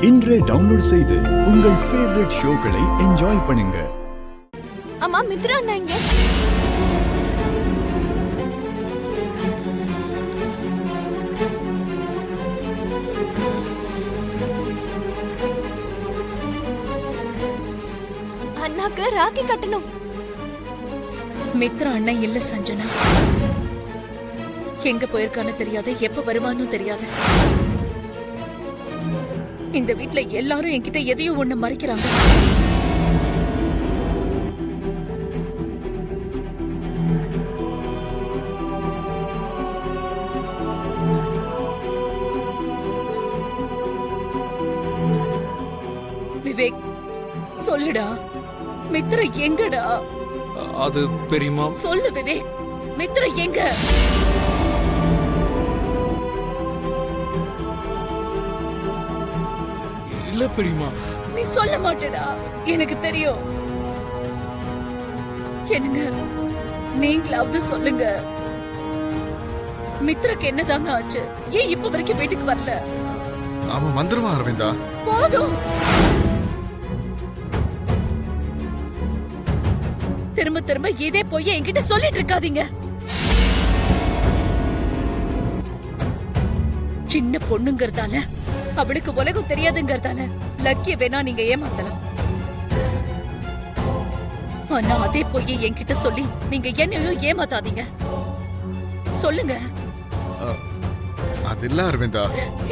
இன்றே டவுன்லோட் செய்து உங்கள் ஃபேவரட் ஷோக்களை என்ஜாய் பண்ணுங்க. அம்மா, மித்ரா அண்ணா இங்க. அண்ணாக்கு ராக்கி கட்டணும். மித்ரா அண்ணன் இல்ல சஞ்சனா. எங்க போயிருக்கான்னு தெரியாது, எப்ப வருவான்னு தெரியாது. இந்த வீட்ல எல்லாரும் என்கிட்ட எதையும் ஒண்ணு மறைக்கிறாங்க. விவேக், சொல்லுடா, மித்ரா எங்கடா? அது பெரியம்மா. சொல்லு விவேக், மித்ரா எங்க? இல்ல பெரியம்மா. நீ சொல்ல மாட்டேடா, எனக்கு தெரியும். என்னங்க, நீங்களாவது சொல்லுங்க, மித்ராக்கு என்னதாங்க ஆச்சு? ஏன் இப்ப வரைக்கும் வீட்டுக்கு வரல? அவன் வந்துருவான் அரவிந்தா. போதும், திரும்ப திரும்ப இதே போய் என்கிட்ட சொல்லிட்டு இருக்காதீங்க. சின்ன பொண்ணுங்கறதால, அவளுக்கு உலகம் தெரியாதுங்கறதால லக்கிய வேணா நீங்க ஏமாத்தலாம். ஆனா அதே போய் என்கிட்ட சொல்லி நீங்க என்னையும் ஏமாத்தாதீங்க. சொல்லுங்க. அது இல்ல அரவிந்தா,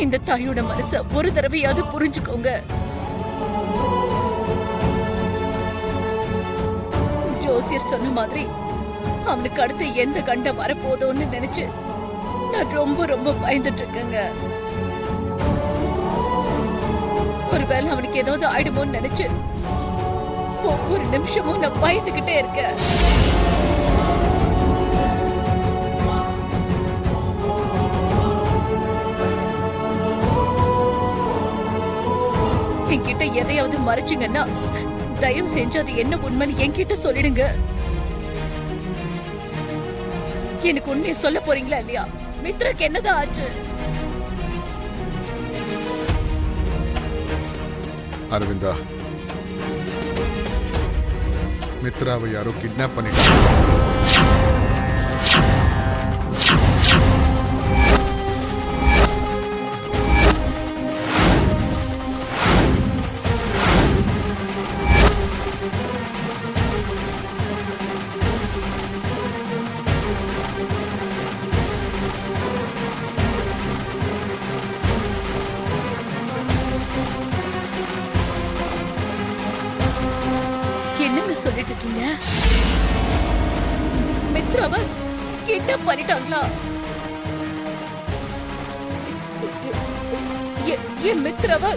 இந்த தாயோட மனச ஒரு தடவையாவது புரிஞ்சுக்கோங்க. ஜோசியர் சொன்ன மாதிரி அவனுக்கு அடுத்து எந்த கண்ட வரப்போதோன்னு நினைச்சு நான் ரொம்ப ரொம்ப பயந்துட்டு இருக்கேங்க. ஒருவேளை அவனுக்கு ஏதாவது ஆயிடுமோன்னு நினைச்சு ஒவ்வொரு நிமிஷமும் நான் பயந்துகிட்டே இருக்கேன். என்கிட்ட எதையாவது மறைச்சிங்கன்னா தயவு செஞ்சு அது என்ன உண்மைன்னு என்கிட்ட சொல்லிடுங்க. எனக்கு உண்மையை சொல்ல போறீங்களா இல்லையா? மித்ராக்கு என்னதான் ஆச்சு? அரவிந்தா, மித்ராவை யாரோ கிட்னாப் பண்ணிட்டாங்க. என்னங்க சொல்லிட்டு இருக்கீங்க? மித்ராவை கிட்னாப் பண்ணிட்டாங்களா? என் மித்ராவை